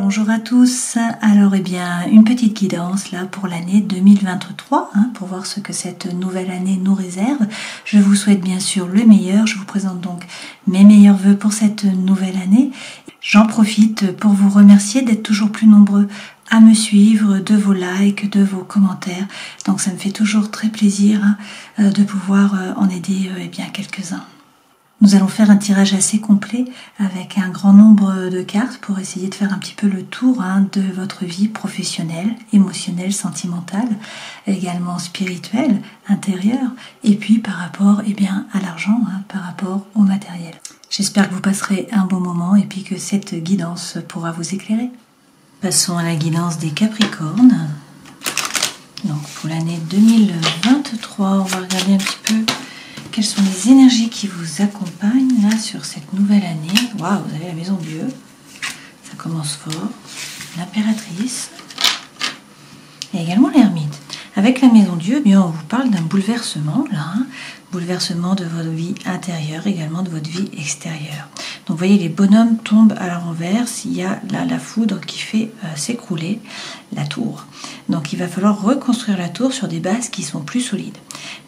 Bonjour à tous. Alors une petite guidance là pour l'année 2023 pour voir ce que cette nouvelle année nous réserve. Je vous souhaite bien sûr le meilleur. Je vous présente donc mes meilleurs vœux pour cette nouvelle année. J'en profite pour vous remercier d'être toujours plus nombreux à me suivre, de vos likes, de vos commentaires. Donc ça me fait toujours très plaisir de pouvoir en aider quelques-uns. Nous allons faire un tirage assez complet avec un grand nombre de cartes pour essayer de faire un petit peu le tour de votre vie professionnelle, émotionnelle, sentimentale, également spirituelle, intérieure, et puis par rapport à l'argent, par rapport au matériel. J'espère que vous passerez un bon moment et puis que cette guidance pourra vous éclairer. Passons à la guidance des Capricornes. Donc pour l'année 2023, on va regarder un petit peu quelles sont les énergies qui vous accompagnent là sur cette nouvelle année. Waouh, vous avez la maison Dieu. Ça commence fort. L'impératrice. Et également l'ermite. Avec la maison Dieu, on vous parle d'un bouleversement là. Bouleversement de votre vie intérieure, également de votre vie extérieure. Donc vous voyez, les bonhommes tombent à l'envers s'il y a là la foudre qui fait s'écrouler la tour. Donc il va falloir reconstruire la tour sur des bases qui sont plus solides.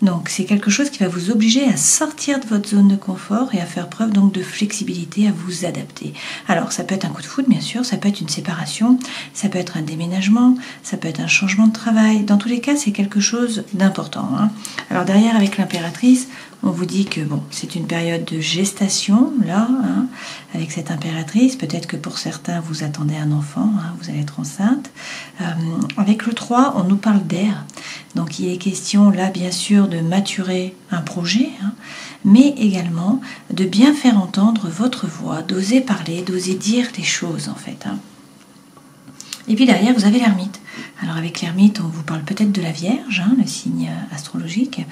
Donc c'est quelque chose qui va vous obliger à sortir de votre zone de confort et à faire preuve donc de flexibilité, à vous adapter. Alors ça peut être un coup de foudre bien sûr, ça peut être une séparation, ça peut être un déménagement, ça peut être un changement de travail. Dans tous les cas, c'est quelque chose d'important. Alors derrière, avec l'impératrice, on vous dit que c'est une période de gestation, là, avec cette impératrice. Peut-être que pour certains, vous attendez un enfant, vous allez être enceinte. Avec le 3, on nous parle d'air. Donc, il est question, là, bien sûr, de maturer un projet, mais également de bien faire entendre votre voix, d'oser parler, d'oser dire les choses, en fait. Et puis derrière, vous avez l'ermite. Alors avec l'ermite, on vous parle peut-être de la Vierge, le signe astrologique.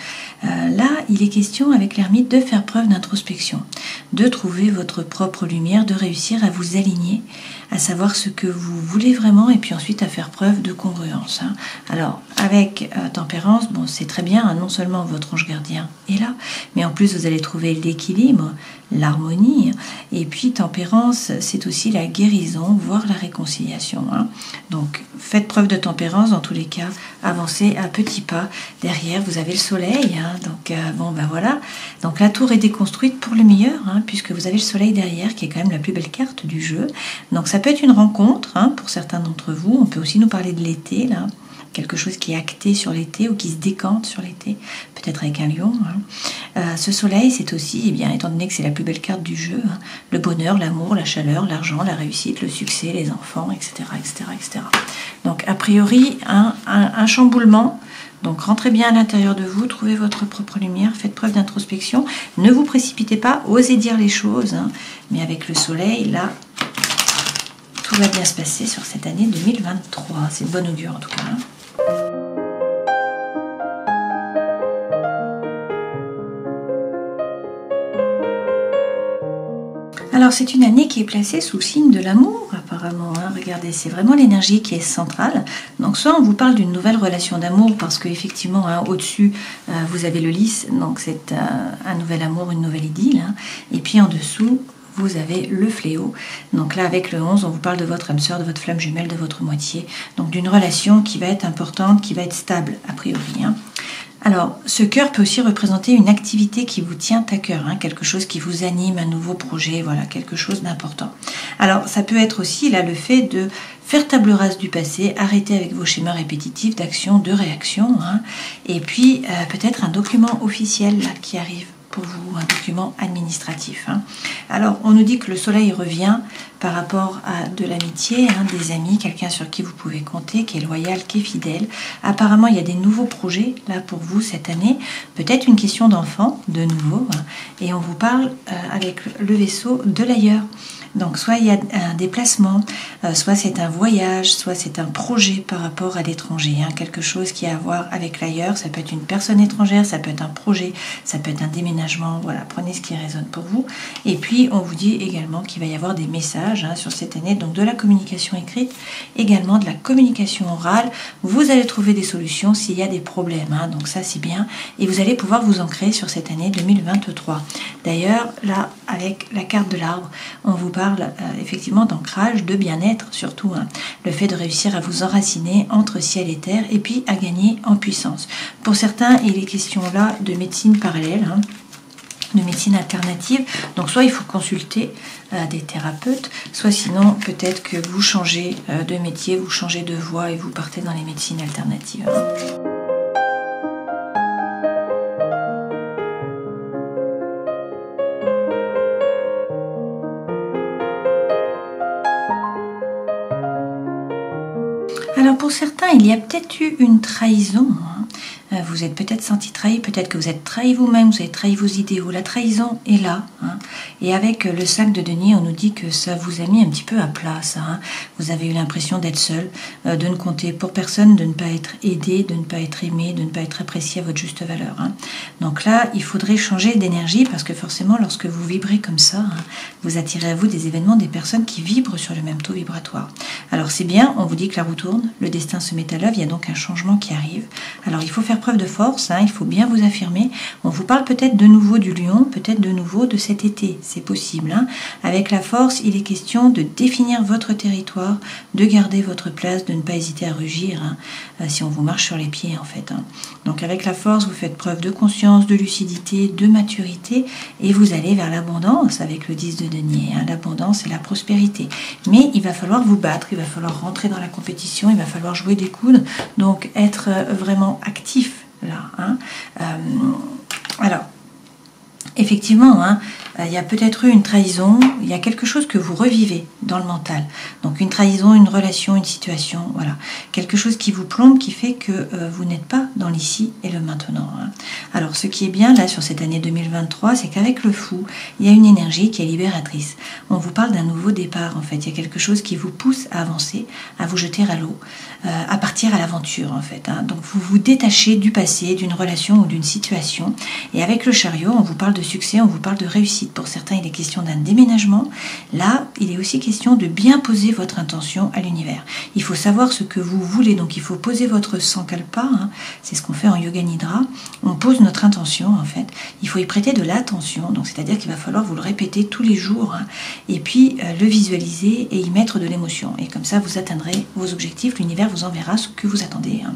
Là, il est question avec l'ermite de faire preuve d'introspection, de trouver votre propre lumière, de réussir à vous aligner, à savoir ce que vous voulez vraiment et puis ensuite à faire preuve de congruence. Alors avec tempérance, c'est très bien, non seulement votre ange gardien est là, mais en plus vous allez trouver l'équilibre, l'harmonie, et puis tempérance, c'est aussi la guérison, voire la réconciliation. Donc faites preuve de tempérance, dans tous les cas, avancez à petits pas. Derrière, vous avez le soleil, donc voilà. Donc la tour est déconstruite pour le meilleur, puisque vous avez le soleil derrière, qui est quand même la plus belle carte du jeu. Donc ça peut être une rencontre, pour certains d'entre vous. On peut aussi nous parler de l'été, là. Quelque chose qui est acté sur l'été ou qui se décante sur l'été, peut-être avec un lion. Ce soleil, c'est aussi, étant donné que c'est la plus belle carte du jeu, le bonheur, l'amour, la chaleur, l'argent, la réussite, le succès, les enfants, etc. Donc, a priori, un chamboulement. Donc, rentrez bien à l'intérieur de vous, trouvez votre propre lumière, faites preuve d'introspection. Ne vous précipitez pas, osez dire les choses. Mais avec le soleil, là, tout va bien se passer sur cette année 2023. C'est de bon augure en tout cas. Alors c'est une année qui est placée sous le signe de l'amour apparemment, regardez, c'est vraiment l'énergie qui est centrale. Donc soit on vous parle d'une nouvelle relation d'amour parce qu'effectivement au-dessus vous avez le lys, donc c'est un nouvel amour, une nouvelle idylle, et puis en dessous vous avez le fléau. Donc là, avec le 11, on vous parle de votre âme sœur, de votre flamme jumelle, de votre moitié. Donc d'une relation qui va être importante, qui va être stable, a priori. Alors, ce cœur peut aussi représenter une activité qui vous tient à cœur, quelque chose qui vous anime, un nouveau projet, voilà, quelque chose d'important. Alors, ça peut être aussi là le fait de faire table rase du passé, arrêter avec vos schémas répétitifs d'action, de réaction, et puis peut-être un document officiel là, qui arrive pour vous, un document administratif. Alors, on nous dit que le soleil revient par rapport à de l'amitié, des amis, quelqu'un sur qui vous pouvez compter, qui est loyal, qui est fidèle. Apparemment, il y a des nouveaux projets là pour vous cette année, peut-être une question d'enfant, de nouveau, et on vous parle avec le vaisseau de l'ailleurs. Donc soit il y a un déplacement, soit c'est un voyage, soit c'est un projet par rapport à l'étranger, quelque chose qui a à voir avec l'ailleurs. Ça peut être une personne étrangère, ça peut être un projet, ça peut être un déménagement. Voilà, prenez ce qui résonne pour vous. Et puis on vous dit également qu'il va y avoir des messages sur cette année, donc de la communication écrite, également de la communication orale. Vous allez trouver des solutions s'il y a des problèmes, donc ça c'est bien. Et vous allez pouvoir vous ancrer sur cette année 2023. D'ailleurs, là, avec la carte de l'arbre, on vous parle parle effectivement d'ancrage, de bien-être surtout, hein. Le fait de réussir à vous enraciner entre ciel et terre et puis à gagner en puissance. Pour certains, il est question là de médecine parallèle, hein, de médecine alternative. Donc soit il faut consulter des thérapeutes, soit sinon peut-être que vous changez de métier, vous changez de voie et vous partez dans les médecines alternatives. Alors pour certains, il y a peut-être eu une trahison, hein. Vous êtes peut-être senti trahi, peut-être que vous êtes trahi vous-même, vous avez trahi vos idéaux. La trahison est là, hein. Et avec le sac de denier, on nous dit que ça vous a mis un petit peu à plat, ça, hein. Vous avez eu l'impression d'être seul, de ne compter pour personne, de ne pas être aidé, de ne pas être aimé, de ne pas être apprécié à votre juste valeur, hein. Donc là, il faudrait changer d'énergie parce que forcément, lorsque vous vibrez comme ça, hein, vous attirez à vous des événements, des personnes qui vibrent sur le même taux vibratoire. Alors c'est bien, on vous dit que la roue tourne, le destin se met à l'œuvre, il y a donc un changement qui arrive. Alors il faut faire preuve de force, hein, il faut bien vous affirmer. On vous parle peut-être de nouveau du lion, peut-être de nouveau de cet été, c'est possible, hein. Avec la force, il est question de définir votre territoire, de garder votre place, de ne pas hésiter à rugir, hein, si on vous marche sur les pieds en fait, hein. Donc avec la force, vous faites preuve de conscience, de lucidité, de maturité et vous allez vers l'abondance avec le 10 de denier, hein. L'abondance et la prospérité. Mais il va falloir vous battre, il va falloir rentrer dans la compétition, il va falloir jouer des coudes, donc être vraiment actif là, hein. Alors, effectivement, hein, il y a peut-être eu une trahison, il y a quelque chose que vous revivez dans le mental. Donc une trahison, une relation, une situation, voilà. Quelque chose qui vous plombe, qui fait que vous n'êtes pas dans l'ici et le maintenant, hein. Alors ce qui est bien là sur cette année 2023, c'est qu'avec le fou, il y a une énergie qui est libératrice. On vous parle d'un nouveau départ en fait. Il y a quelque chose qui vous pousse à avancer, à vous jeter à l'eau, à partir à l'aventure en fait, hein. Donc vous vous détachez du passé, d'une relation ou d'une situation. Et avec le chariot, on vous parle de succès, on vous parle de réussite. Pour certains, il est question d'un déménagement. Là, il est aussi question de bien poser votre intention à l'univers. Il faut savoir ce que vous voulez, donc il faut poser votre sankalpa, hein. C'est ce qu'on fait en yoga nidra. On pose notre intention en fait. Il faut y prêter de l'attention, donc c'est-à-dire qu'il va falloir vous le répéter tous les jours, hein, et puis le visualiser et y mettre de l'émotion. Et comme ça, vous atteindrez vos objectifs. L'univers vous enverra ce que vous attendez, hein.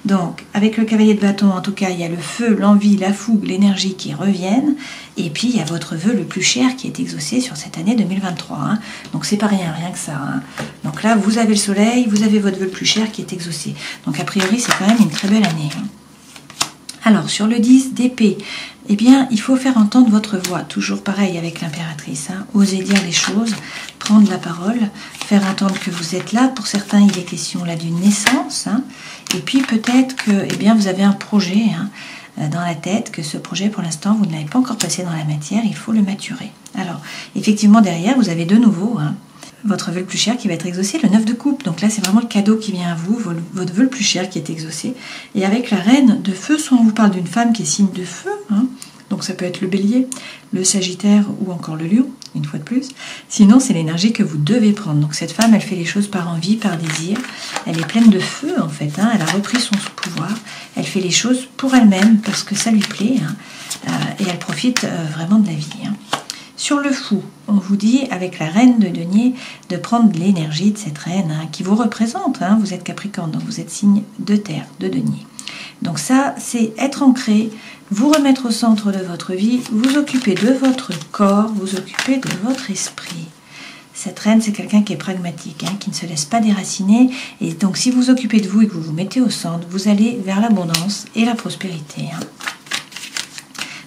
Donc, avec le cavalier de bâton, en tout cas, il y a le feu, l'envie, la fougue, l'énergie qui reviennent. Et puis, il y a votre vœu le plus cher qui est exaucé sur cette année 2023, hein. Donc, c'est pas rien que ça, hein. Donc là, vous avez le soleil, vous avez votre vœu le plus cher qui est exaucé. Donc, a priori, c'est quand même une très belle année, hein. Alors, sur le 10 d'épée, eh bien, il faut faire entendre votre voix. Toujours pareil avec l'impératrice, hein. Osez dire les choses, prendre la parole, faire entendre que vous êtes là. Pour certains, il est question là d'une naissance, hein. Et puis, peut-être que eh bien, vous avez un projet, hein, dans la tête, que ce projet, pour l'instant, vous ne l'avez pas encore passé dans la matière, il faut le maturer. Alors, effectivement, derrière, vous avez de nouveau, hein, votre vœu le plus cher qui va être exaucé, le 9 de coupe. Donc là, c'est vraiment le cadeau qui vient à vous, votre vœu le plus cher qui est exaucé. Et avec la reine de feu, soit on vous parle d'une femme qui est signe de feu, hein, donc ça peut être le bélier, le sagittaire ou encore le lion, une fois de plus. Sinon, c'est l'énergie que vous devez prendre. Donc cette femme, elle fait les choses par envie, par désir. Elle est pleine de feu, en fait, hein. Elle a repris son pouvoir. Elle fait les choses pour elle-même parce que ça lui plaît, hein. Et elle profite vraiment de la vie, hein. Sur le fou, on vous dit, avec la reine de denier, de prendre l'énergie de cette reine, hein, qui vous représente, hein. Vous êtes Capricorne, donc vous êtes signe de terre, de denier. Donc ça, c'est être ancré, vous remettre au centre de votre vie, vous occuper de votre corps, vous occuper de votre esprit. Cette reine, c'est quelqu'un qui est pragmatique, hein, qui ne se laisse pas déraciner. Et donc, si vous vous occupez de vous et que vous vous mettez au centre, vous allez vers l'abondance et la prospérité, hein.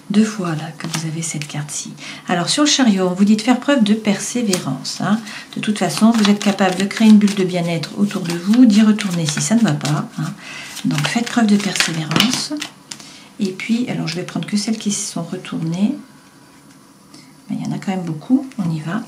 2 fois là que vous avez cette carte-ci. Alors sur le chariot, on vous dit de faire preuve de persévérance, hein. De toute façon, vous êtes capable de créer une bulle de bien-être autour de vous, d'y retourner si ça ne va pas, hein. Donc faites preuve de persévérance. Et puis, alors je vais prendre que celles qui se sont retournées. Mais il y en a quand même beaucoup, on y va.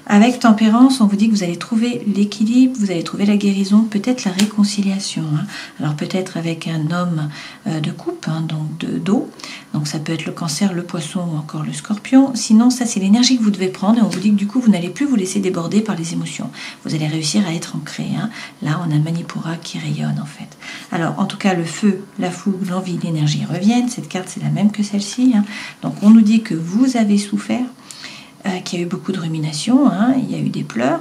Avec tempérance, on vous dit que vous allez trouver l'équilibre, vous allez trouver la guérison, peut-être la réconciliation, hein. Alors peut-être avec un homme de coupe, hein, donc d'eau. Donc ça peut être le cancer, le poisson ou encore le scorpion. Sinon, ça c'est l'énergie que vous devez prendre et on vous dit que du coup, vous n'allez plus vous laisser déborder par les émotions. Vous allez réussir à être ancré, hein. Là, on a Manipura qui rayonne en fait. Alors en tout cas, le feu, la fougue, l'envie, l'énergie reviennent. Cette carte, c'est la même que celle-ci, hein. Donc on nous dit que vous avez souffert. qu'il y a eu beaucoup de ruminations, hein, il y a eu des pleurs,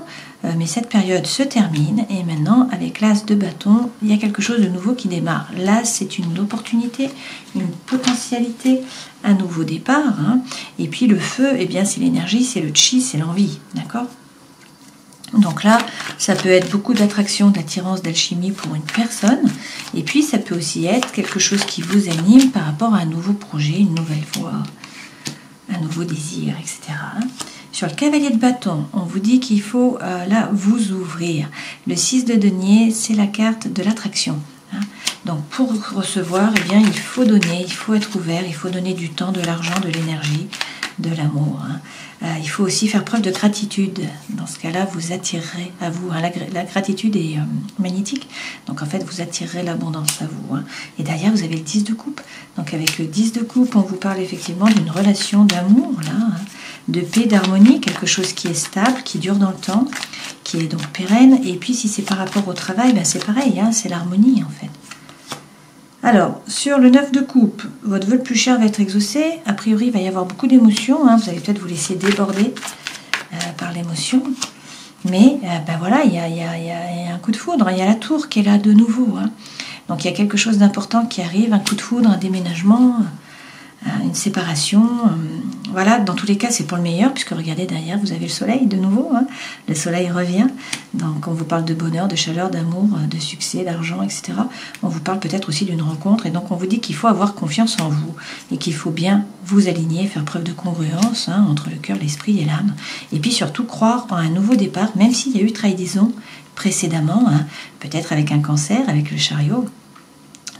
mais cette période se termine et maintenant avec l'as de bâton, il y a quelque chose de nouveau qui démarre. L'as, c'est une opportunité, une potentialité, un nouveau départ, hein. Et puis le feu, eh bien c'est l'énergie, c'est le chi, c'est l'envie, d'accord? Donc là, ça peut être beaucoup d'attraction, d'attirance, d'alchimie pour une personne. Et puis, ça peut aussi être quelque chose qui vous anime par rapport à un nouveau projet, une nouvelle voie, un nouveau désir, etc. Sur le cavalier de bâton, on vous dit qu'il faut là vous ouvrir. Le 6 de denier, c'est la carte de l'attraction. Donc pour recevoir, eh bien, il faut donner, il faut être ouvert, il faut donner du temps, de l'argent, de l'énergie, de l'amour. Il faut aussi faire preuve de gratitude. Dans ce cas-là, vous attirerez à vous. La gratitude est magnétique. Donc en fait, vous attirerez l'abondance à vous. Et derrière, vous avez le 10 de coupe. Donc avec le 10 de coupe, on vous parle effectivement d'une relation d'amour, là, de paix, d'harmonie, quelque chose qui est stable, qui dure dans le temps, qui est donc pérenne. Et puis si c'est par rapport au travail, ben, c'est pareil, c'est l'harmonie en fait. Alors, sur le 9 de coupe, votre vœu le plus cher va être exaucé. A priori, il va y avoir beaucoup d'émotions. Vous allez peut-être vous laisser déborder par l'émotion. Mais, ben voilà, il y a un coup de foudre. Il y a la tour qui est là de nouveau. Donc, il y a quelque chose d'important qui arrive. Un coup de foudre, un déménagement, une séparation. Voilà, dans tous les cas, c'est pour le meilleur. Puisque, regardez, derrière, vous avez le soleil de nouveau. Le soleil revient. Donc, on vous parle de bonheur, de chaleur, d'amour, de succès, d'argent, etc. On vous parle peut-être aussi d'une rencontre. Et donc, on vous dit qu'il faut avoir confiance en vous. Et qu'il faut bien vous aligner, faire preuve de congruence entre le cœur, l'esprit et l'âme. Et puis, surtout, croire en un nouveau départ, même s'il y a eu trahison précédemment. Peut-être avec un cancer, avec le chariot.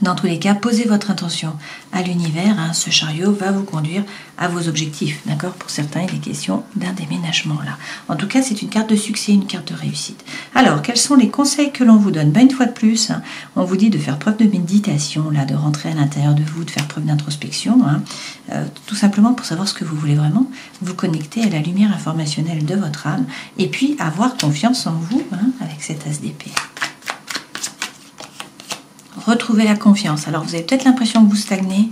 Dans tous les cas, posez votre intention à l'univers. Ce chariot va vous conduire à vos objectifs. D'accord? Pour certains, il est question d'un déménagement là. En tout cas, c'est une carte de succès, une carte de réussite. Alors, quels sont les conseils que l'on vous donne? Une fois de plus, on vous dit de faire preuve de méditation, là, de rentrer à l'intérieur de vous, de faire preuve d'introspection, tout simplement pour savoir ce que vous voulez vraiment, vous connecter à la lumière informationnelle de votre âme, et puis avoir confiance en vous avec cet as d'épée. Retrouvez la confiance. Alors, vous avez peut-être l'impression que vous stagnez,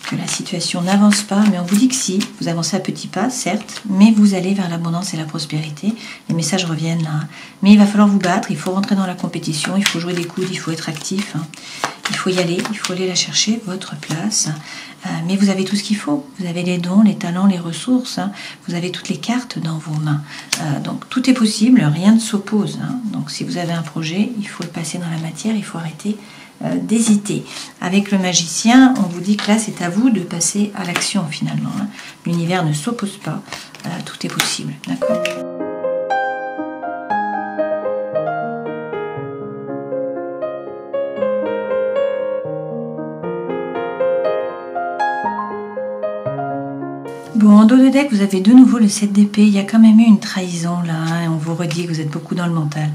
que la situation n'avance pas, mais on vous dit que si, vous avancez à petits pas, certes, mais vous allez vers l'abondance et la prospérité. Les messages reviennent là. Mais il va falloir vous battre, il faut rentrer dans la compétition, il faut jouer des coudes, il faut être actif. Il faut y aller, il faut aller la chercher, votre place. Mais vous avez tout ce qu'il faut. Vous avez les dons, les talents, les ressources. Vous avez toutes les cartes dans vos mains. Donc tout est possible, rien ne s'oppose. Donc si vous avez un projet, il faut le passer dans la matière, il faut arrêter d'hésiter. Avec le magicien, on vous dit que là, c'est à vous de passer à l'action finalement. L'univers ne s'oppose pas, tout est possible. D'accord ? Bon, en dos de deck, vous avez de nouveau le 7 d'épée. Il y a quand même eu une trahison là. Et on vous redit que vous êtes beaucoup dans le mental.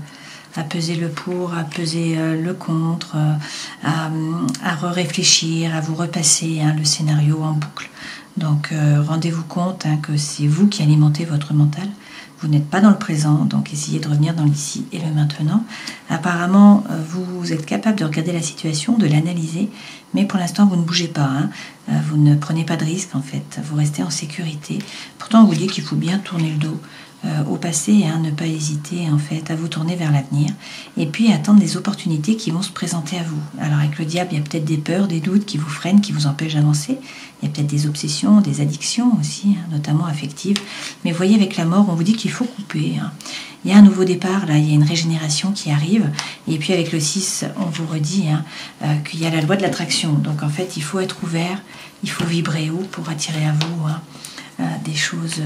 À peser le pour, à peser le contre, à réfléchir, à vous repasser le scénario en boucle. Donc, rendez-vous compte que c'est vous qui alimentez votre mental. Vous n'êtes pas dans le présent, donc essayez de revenir dans l'ici et le maintenant. Apparemment, vous êtes capable de regarder la situation, de l'analyser, mais pour l'instant, vous ne bougez pas. Vous ne prenez pas de risque, en fait. Vous restez en sécurité. Pourtant, on vous dit qu'il faut bien tourner le dos au passé, ne pas hésiter, en fait, à vous tourner vers l'avenir, et puis attendre des opportunités qui vont se présenter à vous. Alors, avec le diable, il y a peut-être des peurs, des doutes qui vous freinent, qui vous empêchent d'avancer. Il y a peut-être des obsessions, des addictions aussi, notamment affectives. Mais vous voyez, avec la mort, on vous dit qu'il faut couper. Il y a un nouveau départ, là, il y a une régénération qui arrive. Et puis avec le 6, on vous redit qu'il y a la loi de l'attraction. Donc en fait, il faut être ouvert, il faut vibrer haut pour attirer à vous des choses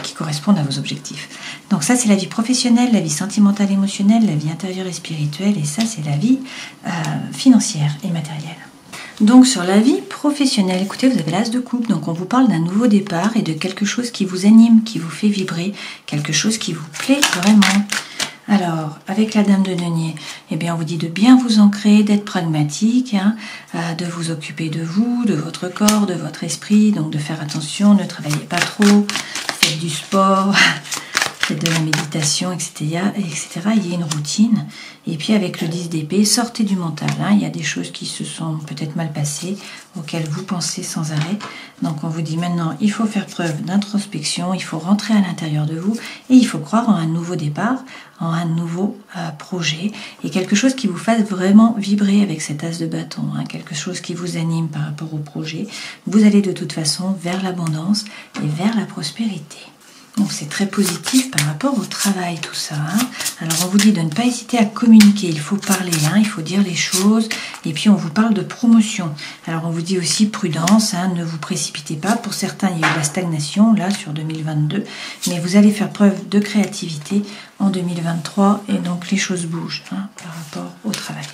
qui correspondent à vos objectifs. Donc ça, c'est la vie professionnelle, la vie sentimentale, émotionnelle, la vie intérieure et spirituelle. Et ça, c'est la vie financière et matérielle. Donc sur la vie professionnelle, écoutez, vous avez l'as de coupe, donc on vous parle d'un nouveau départ et de quelque chose qui vous anime, qui vous fait vibrer, quelque chose qui vous plaît vraiment. Alors, avec la dame de denier, eh bien, on vous dit de bien vous ancrer, d'être pragmatique, de vous occuper de vous, de votre corps, de votre esprit, donc de faire attention, ne travaillez pas trop, faites du sport, peut-être de la méditation, etc., etc. Il y a une routine. Et puis avec le 10 d'épée, sortez du mental. Hein. Il y a des choses qui se sont peut-être mal passées, auxquelles vous pensez sans arrêt. Donc on vous dit maintenant, il faut faire preuve d'introspection, il faut rentrer à l'intérieur de vous et il faut croire en un nouveau départ, en un nouveau projet et quelque chose qui vous fasse vraiment vibrer avec cet as de bâton, hein. Quelque chose qui vous anime par rapport au projet. Vous allez de toute façon vers l'abondance et vers la prospérité. Donc c'est très positif par rapport au travail, tout ça. Hein. Alors on vous dit de ne pas hésiter à communiquer, il faut parler, hein, il faut dire les choses. Et puis on vous parle de promotion. Alors on vous dit aussi prudence, hein, ne vous précipitez pas. Pour certains, il y a eu de la stagnation là sur 2022. Mais vous allez faire preuve de créativité en 2023 et donc les choses bougent, hein, par rapport au travail.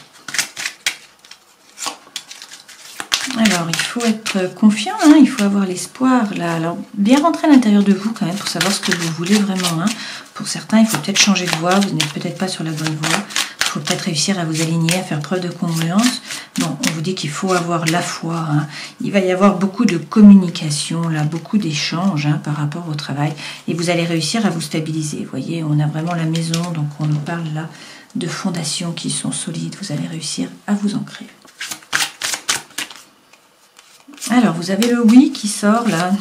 Alors, il faut être confiant, hein, il faut avoir l'espoir, là. Alors, bien rentrer à l'intérieur de vous, quand même, pour savoir ce que vous voulez vraiment, hein. Pour certains, il faut peut-être changer de voie, vous n'êtes peut-être pas sur la bonne voie. Il faut peut-être réussir à vous aligner, à faire preuve de congruence. Bon, on vous dit qu'il faut avoir la foi, hein. Il va y avoir beaucoup de communication, là, beaucoup d'échanges, hein, par rapport au travail. Et vous allez réussir à vous stabiliser. Vous voyez, on a vraiment la maison, donc on nous parle là de fondations qui sont solides. Vous allez réussir à vous ancrer. Alors, vous avez le oui qui sort là.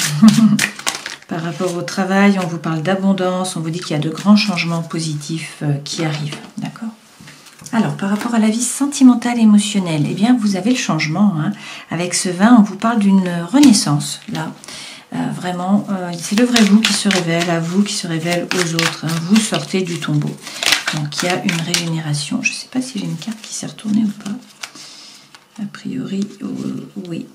Par rapport au travail, on vous parle d'abondance, on vous dit qu'il y a de grands changements positifs qui arrivent. D'accord ? Alors, par rapport à la vie sentimentale et émotionnelle, eh bien, vous avez le changement. Hein. Avec ce 20, on vous parle d'une renaissance, là. Vraiment, c'est le vrai vous qui se révèle, à vous qui se révèle aux autres. Hein. Vous sortez du tombeau. Donc, il y a une régénération. Je ne sais pas si j'ai une carte qui s'est retournée ou pas. A priori, oui.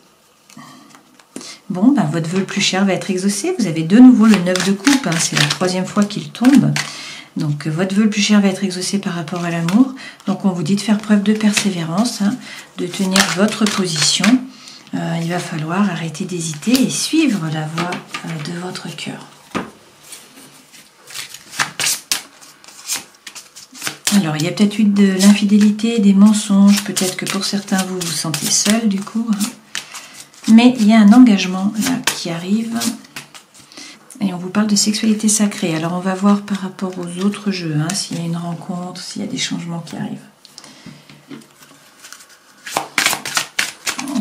Bon, ben, votre vœu le plus cher va être exaucé. Vous avez de nouveau le 9 de coupe. Hein. C'est la 3e fois qu'il tombe. Donc, votre vœu le plus cher va être exaucé par rapport à l'amour. Donc, on vous dit de faire preuve de persévérance, hein, de tenir votre position. Il va falloir arrêter d'hésiter et suivre la voie de votre cœur. Alors, il y a peut-être eu de l'infidélité, des mensonges. Peut-être que pour certains, vous vous sentez seul, du coup. Hein. Mais il y a un engagement là qui arrive et on vous parle de sexualité sacrée. Alors on va voir par rapport aux autres jeux, hein, s'il y a une rencontre, s'il y a des changements qui arrivent.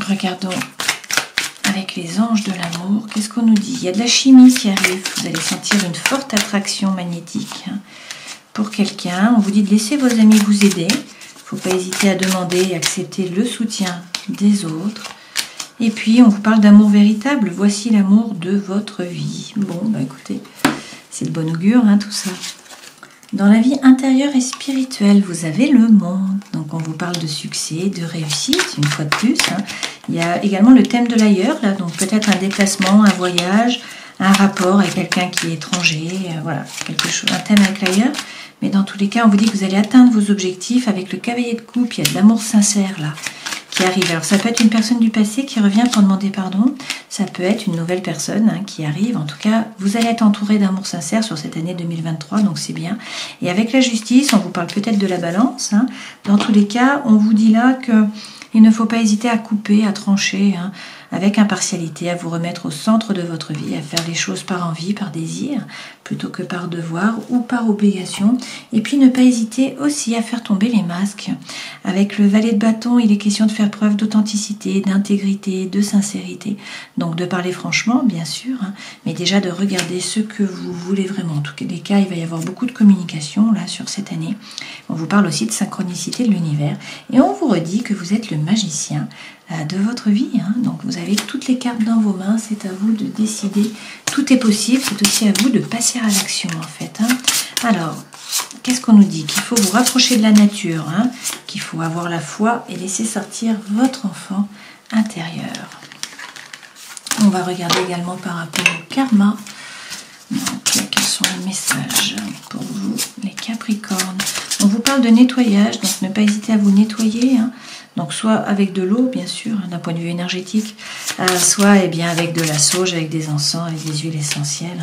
Regardons avec les anges de l'amour, qu'est-ce qu'on nous dit? Il y a de la chimie qui arrive, vous allez sentir une forte attraction magnétique, hein, pour quelqu'un. On vous dit de laisser vos amis vous aider. Il ne faut pas hésiter à demander et accepter le soutien des autres. Et puis, on vous parle d'amour véritable. Voici l'amour de votre vie. Bon, bah écoutez, c'est de bon augure, hein, tout ça. Dans la vie intérieure et spirituelle, vous avez le monde. Donc, on vous parle de succès, de réussite, une fois de plus. Hein. Il y a également le thème de l'ailleurs, là. Donc, peut-être un déplacement, un voyage, un rapport avec quelqu'un qui est étranger. Voilà, quelque chose, un thème avec l'ailleurs. Mais dans tous les cas, on vous dit que vous allez atteindre vos objectifs avec le cavalier de coupe. Il y a de l'amour sincère, là, qui arrive. Alors ça peut être une personne du passé qui revient pour demander pardon, ça peut être une nouvelle personne, hein, qui arrive. En tout cas, vous allez être entouré d'amour sincère sur cette année 2023, donc c'est bien. Et avec la justice, on vous parle peut-être de la balance. Hein. Dans tous les cas, on vous dit là que il ne faut pas hésiter à couper, à trancher, hein, avec impartialité, à vous remettre au centre de votre vie, à faire les choses par envie, par désir, plutôt que par devoir ou par obligation. Et puis ne pas hésiter aussi à faire tomber les masques. Avec le valet de bâton, il est question de faire preuve d'authenticité, d'intégrité, de sincérité. Donc de parler franchement, bien sûr, hein, mais déjà de regarder ce que vous voulez vraiment. En tous les cas, il va y avoir beaucoup de communication là sur cette année. On vous parle aussi de synchronicité de l'univers. Et on vous redit que vous êtes le magicien de votre vie. Hein. Donc vous avez toutes les cartes dans vos mains, c'est à vous de décider. Tout est possible, c'est aussi à vous de passer à l'action en fait. Hein. Alors, qu'est-ce qu'on nous dit? Qu'il faut vous rapprocher de la nature, hein, qu'il faut avoir la foi et laisser sortir votre enfant intérieur. On va regarder également par rapport au karma. Donc, quels sont les messages pour vous, les Capricornes? On vous parle de nettoyage, donc ne pas hésiter à vous nettoyer. Hein. Donc, soit avec de l'eau, bien sûr, hein, d'un point de vue énergétique, soit eh bien, avec de la sauge, avec des encens, avec des huiles essentielles.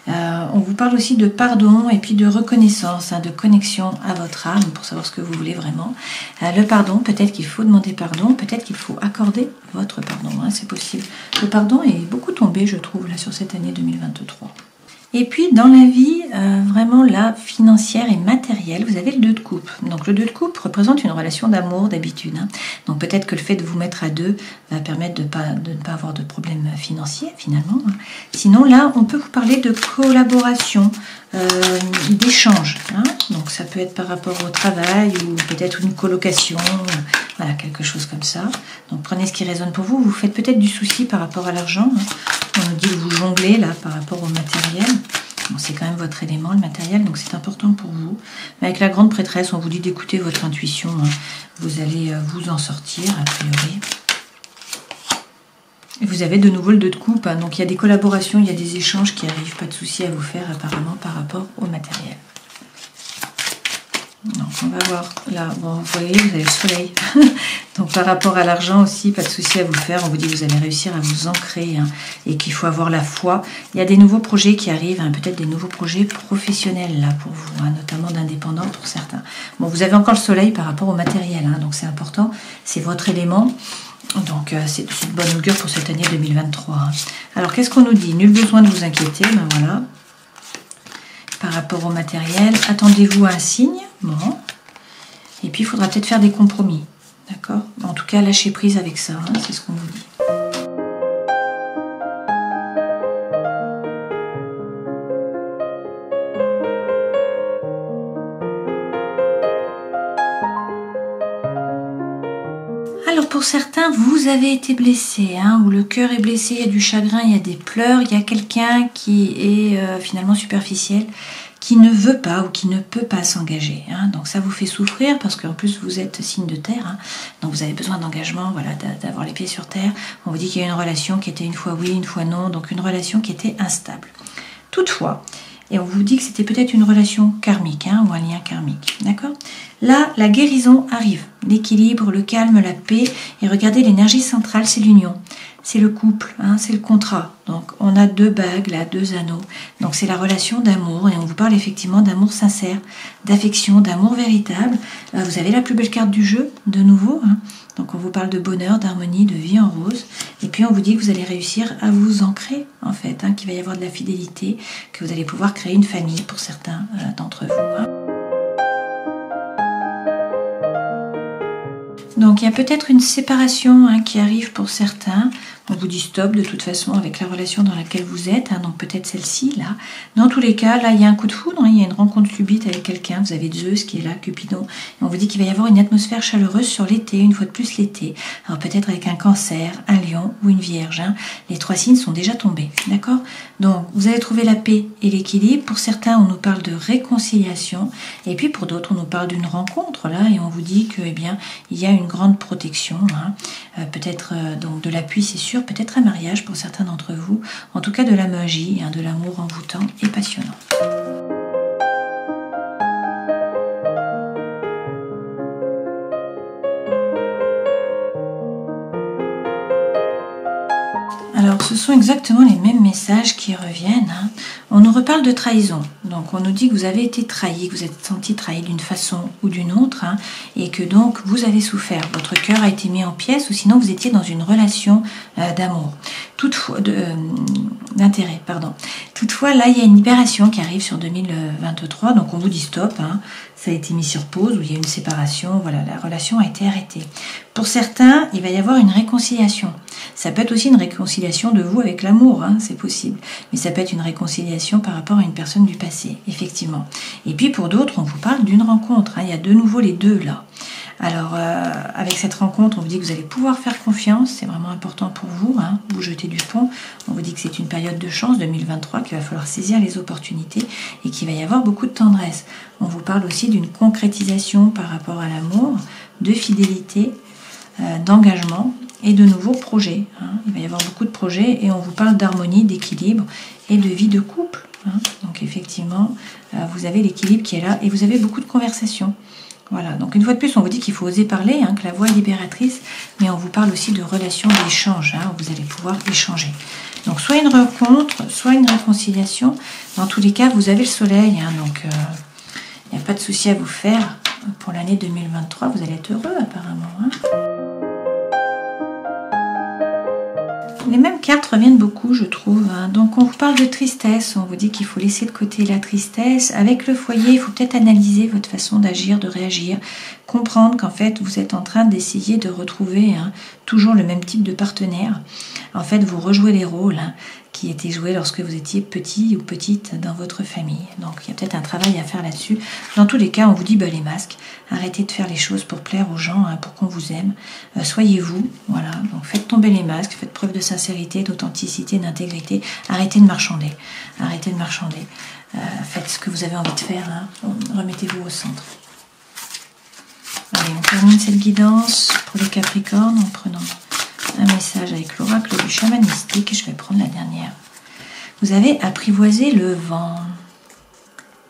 Hein. On vous parle aussi de pardon et puis de reconnaissance, hein, de connexion à votre âme pour savoir ce que vous voulez vraiment. Le pardon, peut-être qu'il faut demander pardon, peut-être qu'il faut accorder votre pardon, hein, c'est possible. Le pardon est beaucoup tombé, je trouve, là sur cette année 2023. Et puis dans la vie, vraiment là, financière et matérielle, vous avez le 2 de coupe. Donc le 2 de coupe représente une relation d'amour d'habitude. Hein. Donc peut-être que le fait de vous mettre à deux va permettre de ne pas avoir de problème financier finalement. Hein. Sinon là, on peut vous parler de collaboration, d'échange. Hein. Donc ça peut être par rapport au travail ou peut-être une colocation, voilà, quelque chose comme ça. Donc prenez ce qui résonne pour vous. Vous faites peut-être du souci par rapport à l'argent. Hein. On nous dit que vous jonglez là par rapport au matériel. Bon, c'est quand même votre élément, le matériel, donc c'est important pour vous. Mais avec la grande prêtresse, on vous dit d'écouter votre intuition. Hein. Vous allez vous en sortir, a priori. Et vous avez de nouveau le 2 de coupe. Hein. Donc il y a des collaborations, il y a des échanges qui arrivent. Pas de souci à vous faire apparemment par rapport au matériel. Donc on va voir là, bon vous voyez vous avez le soleil, donc par rapport à l'argent aussi, pas de souci à vous faire, on vous dit que vous allez réussir à vous ancrer hein, et qu'il faut avoir la foi. Il y a des nouveaux projets qui arrivent, hein, peut-être des nouveaux projets professionnels là pour vous, hein, notamment d'indépendants pour certains. Bon vous avez encore le soleil par rapport au matériel, hein, donc c'est important, c'est votre élément. Donc c'est de bonne augure pour cette année 2023. Hein. Alors qu'est-ce qu'on nous dit? Nul besoin de vous inquiéter, ben voilà. Par rapport au matériel, attendez-vous à un signe. Bon. Et puis il faudra peut-être faire des compromis. D'accord? En tout cas, lâchez prise avec ça, hein, c'est ce qu'on vous dit. Alors pour certains, vous avez été blessé, hein, ou le cœur est blessé, il y a du chagrin, il y a des pleurs, il y a quelqu'un qui est finalement superficiel, qui ne veut pas ou qui ne peut pas s'engager. Hein. Donc ça vous fait souffrir parce qu'en plus vous êtes signe de terre, hein. Donc vous avez besoin d'engagement, voilà, d'avoir les pieds sur terre. On vous dit qu'il y a une relation qui était une fois oui, une fois non, donc une relation qui était instable. Toutefois, et on vous dit que c'était peut-être une relation karmique, hein, ou un lien karmique, d'accord? Là, la guérison arrive, l'équilibre, le calme, la paix, et regardez, l'énergie centrale, c'est l'union, c'est le couple, hein, c'est le contrat. Donc on a 2 bagues, là, 2 anneaux, donc c'est la relation d'amour, et on vous parle effectivement d'amour sincère, d'affection, d'amour véritable. Vous avez la plus belle carte du jeu, de nouveau, hein. Donc on vous parle de bonheur, d'harmonie, de vie en rose. Et puis on vous dit que vous allez réussir à vous ancrer, en fait, hein, qu'il va y avoir de la fidélité, que vous allez pouvoir créer une famille pour certains d'entre vous. Hein. Donc il y a peut-être une séparation hein, qui arrive pour certains. On vous dit stop de toute façon avec la relation dans laquelle vous êtes, hein, donc peut-être celle-ci là. Dans tous les cas, là il y a un coup de foudre, hein, il y a une rencontre subite avec quelqu'un, vous avez Zeus qui est là, Cupidon, et on vous dit qu'il va y avoir une atmosphère chaleureuse sur l'été, une fois de plus l'été. Alors peut-être avec un cancer, un lion ou une vierge, hein. Les 3 signes sont déjà tombés, d'accord? Donc vous allez trouver la paix et l'équilibre. Pour certains, on nous parle de réconciliation, et puis pour d'autres, on nous parle d'une rencontre là, et on vous dit que eh bien il y a une grande protection, hein. Peut-être donc de l'appui, c'est sûr. Peut-être un mariage pour certains d'entre vous, en tout cas de la magie, hein, de l'amour envoûtant et passionnant. Alors ce sont exactement les mêmes messages qui reviennent. Hein. On nous reparle de trahison. Donc on nous dit que vous avez été trahi, que vous êtes senti trahi d'une façon ou d'une autre, hein, et que donc vous avez souffert. Votre cœur a été mis en pièces, ou sinon vous étiez dans une relation d'amour. Toutefois, d'intérêt, pardon. Toutefois, là, il y a une libération qui arrive sur 2023, donc on vous dit stop, hein, ça a été mis sur pause, ou il y a une séparation, voilà, la relation a été arrêtée. Pour certains, il va y avoir une réconciliation. Ça peut être aussi une réconciliation de vous avec l'amour, hein, c'est possible. Mais ça peut être une réconciliation par rapport à une personne du passé, effectivement. Et puis pour d'autres, on vous parle d'une rencontre, hein, il y a de nouveau les deux là. Alors, avec cette rencontre, on vous dit que vous allez pouvoir faire confiance, c'est vraiment important pour vous, hein, vous jetez du pont. On vous dit que c'est une période de chance, 2023, qu'il va falloir saisir les opportunités et qu'il va y avoir beaucoup de tendresse. On vous parle aussi d'une concrétisation par rapport à l'amour, de fidélité, d'engagement et de nouveaux projets. Hein. Il va y avoir beaucoup de projets et on vous parle d'harmonie, d'équilibre et de vie de couple. Hein. Donc effectivement, vous avez l'équilibre qui est là et vous avez beaucoup de conversations. Voilà, donc une fois de plus, on vous dit qu'il faut oser parler, hein, que la voix est libératrice, mais on vous parle aussi de relations d'échange, hein, où vous allez pouvoir échanger. Donc soit une rencontre, soit une réconciliation. Dans tous les cas, vous avez le soleil, hein, donc il n'y a pas de souci à vous faire. Pour l'année 2023, vous allez être heureux apparemment. Hein. les mêmes cartes reviennent beaucoup, je trouve. Hein. Donc on vous parle de tristesse, on vous dit qu'il faut laisser de côté la tristesse. Avec le foyer, il faut peut-être analyser votre façon d'agir, de réagir, comprendre qu'en fait vous êtes en train d'essayer de retrouver toujours le même type de partenaire. En fait, vous rejouez les rôles qui étaient joués lorsque vous étiez petit ou petite dans votre famille. Donc il y a peut-être un travail à faire là-dessus. Dans tous les cas, on vous dit les masques, arrêtez de faire les choses pour plaire aux gens, pour qu'on vous aime. Soyez vous, voilà. Donc faites tomber les masques, faites preuve de sincérité, d'authenticité, d'intégrité. Arrêtez de marchander. Arrêtez de marchander. Faites ce que vous avez envie de faire. Remettez-vous au centre. Allez, on termine cette guidance pour les Capricornes en prenant un message avec l'oracle du chaman mystique. Je vais prendre la dernière. Vous avez apprivoisé le vent.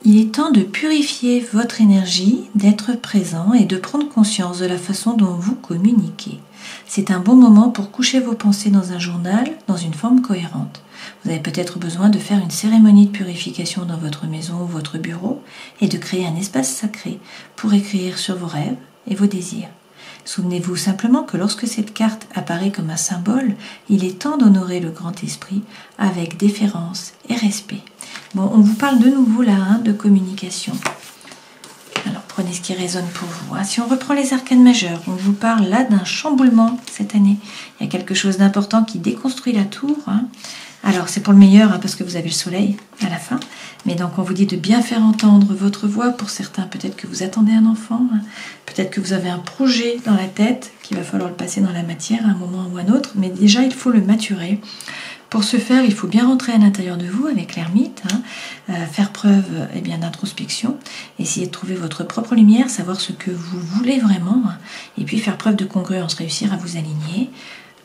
Il est temps de purifier votre énergie, d'être présent et de prendre conscience de la façon dont vous communiquez. C'est un bon moment pour coucher vos pensées dans un journal, dans une forme cohérente. Vous avez peut-être besoin de faire une cérémonie de purification dans votre maison ou votre bureau et de créer un espace sacré pour écrire sur vos rêves et vos désirs. Souvenez-vous simplement que lorsque cette carte apparaît comme un symbole, il est temps d'honorer le grand esprit avec déférence et respect. Bon, on vous parle de nouveau là de communication. Alors prenez ce qui résonne pour vous. Si on reprend les arcanes majeurs, on vous parle là d'un chamboulement cette année. Il y a quelque chose d'important qui déconstruit la tour. Alors c'est pour le meilleur parce que vous avez le soleil à la fin. Mais donc on vous dit de bien faire entendre votre voix. Pour certains, peut-être que vous attendez un enfant. Peut-être que vous avez un projet dans la tête qu'il va falloir le passer dans la matière à un moment ou à un autre. Mais déjà, il faut le maturer. Pour ce faire, il faut bien rentrer à l'intérieur de vous avec l'ermite, faire preuve d'introspection, essayer de trouver votre propre lumière, savoir ce que vous voulez vraiment, et puis faire preuve de congruence, réussir à vous aligner.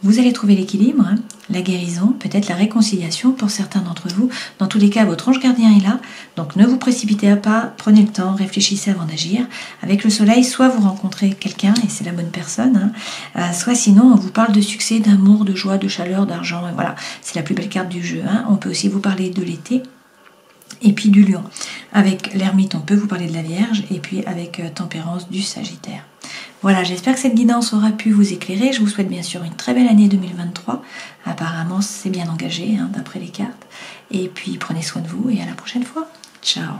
Vous allez trouver l'équilibre, la guérison, peut-être la réconciliation pour certains d'entre vous. Dans tous les cas, votre ange gardien est là, donc ne vous précipitez pas, prenez le temps, réfléchissez avant d'agir. Avec le soleil, soit vous rencontrez quelqu'un, et c'est la bonne personne, soit sinon on vous parle de succès, d'amour, de joie, de chaleur, d'argent, et voilà, c'est la plus belle carte du jeu. On peut aussi vous parler de l'été, et puis du lion. Avec l'ermite, on peut vous parler de la Vierge, et puis avec tempérance, du Sagittaire. Voilà, j'espère que cette guidance aura pu vous éclairer. Je vous souhaite bien sûr une très belle année 2023. Apparemment, c'est bien engagé d'après les cartes. Et puis, prenez soin de vous et à la prochaine fois. Ciao.